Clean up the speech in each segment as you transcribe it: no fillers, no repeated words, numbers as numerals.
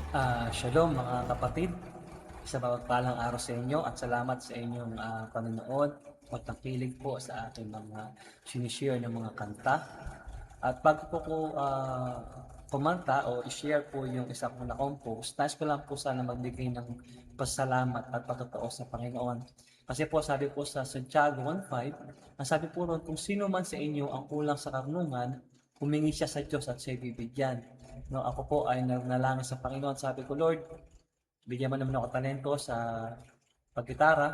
Shalom mga kapatid, sa mapagpalang araw sa inyo at salamat sa inyong panonood at nakikinig po sa ating mga sinishare ng mga kanta. At bago po ko kumanta o i-share po yung isa kong na-compose, nais ko lang po sana magbigay ng pasalamat at patotoo sa Panginoon. Kasi po sabi po sa Santiago 1:5, ang sabi po ron, kung sino man sa inyo ang kulang sa karunungan, humingi siya sa Diyos at siya bibigyan. No, ako po ay nagnalangin sa Panginoon. Sabi ko, Lord, bigyan mo naman ako talento sa paggitara.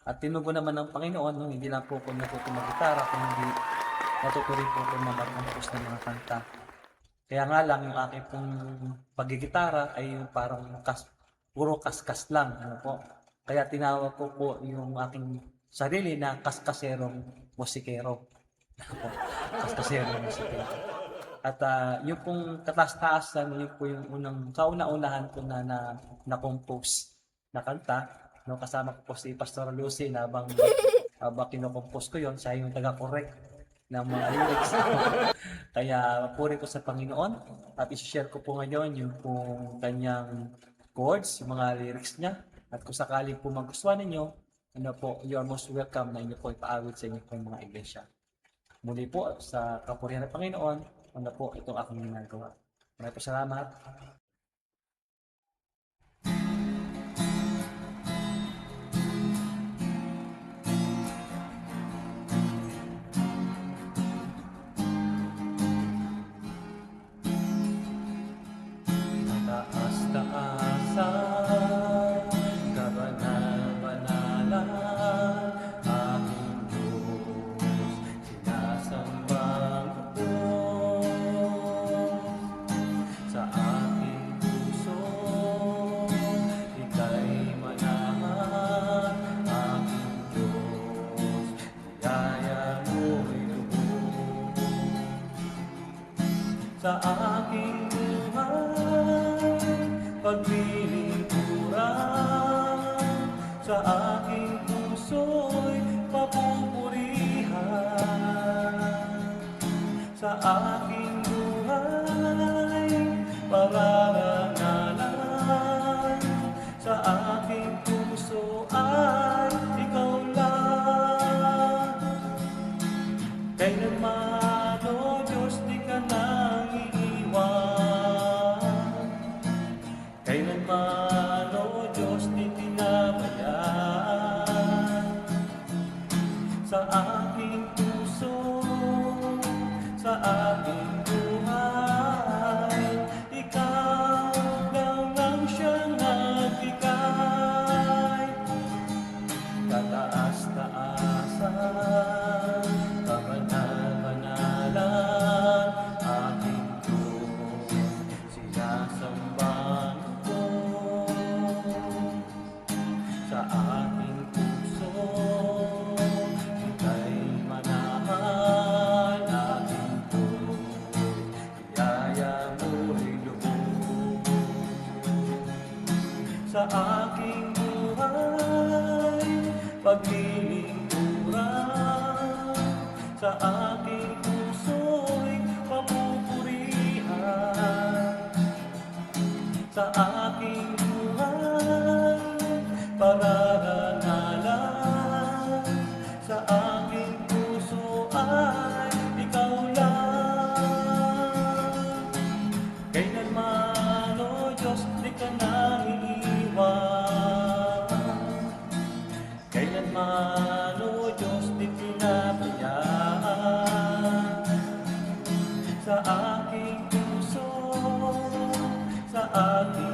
At tinugo naman ng Panginoon, no, hindi lang po ako natuto mag-gitara, kundi natuto rin po ako na mag-compose ng mga kanta. Kaya nga lang, yung aking pong paggigitara ay yung parang puro kaskas lang. Ano po? Kaya tinawag ko po yung aking sarili na kaskaserong musikero. Ano po? Kaskaserong musikero. At yung pong kataas-taasan, yun po yung kauna-unahan ko na-compose na kanta. No, kasama ko po si Pastor Lucy na habang kinokompose ko yon, siya yung taga-correct ng mga lyrics. Kaya puri ko sa Panginoon at i-share ko po ngayon yung pong kanyang chords, yung mga lyrics niya. At kung sakali po magustuhan ninyo, ano po, you are most welcome na inyo po ipaawit sa inyo pong mga iglesia. Muli po sa kapurihan ng Panginoon, ano po itong aking ginagawa. Maraming po salamat. Taas-taasan, kabanal-banalan, aking Diyos, sinasambang ko sa aking puso, ika'y manahan, aking Diyos, niyaya mo'y lubog sa aking paglilingkuran, sa aking puso'y papupurihan, sa aking buhay pararangalan, sa aking puso ay ikaw lang. Kailanman, O Diyos, di ka nang iiwan. Kailanman, O Diyos, di pinabayaan. Sa aking puso, sa aking buhay, ikaw lang ang siyang nagbigay. Kataas-taasan, kabanal-banalan, aking Diyos, sinasambang ko sa aking puso, ika'y manahan, aking Diyos, iyaya mo'y lubog sa aking buhay, paglilingkuran, sa aking puso'y papupurihan, sa aking buhay pararangalan, sa aking puso ay ikaw lang. Kailanman, O Diyos, di ka nang iiwan. Kailanman, O Diyos, di pinabayaan. Sa aking puso, sa aking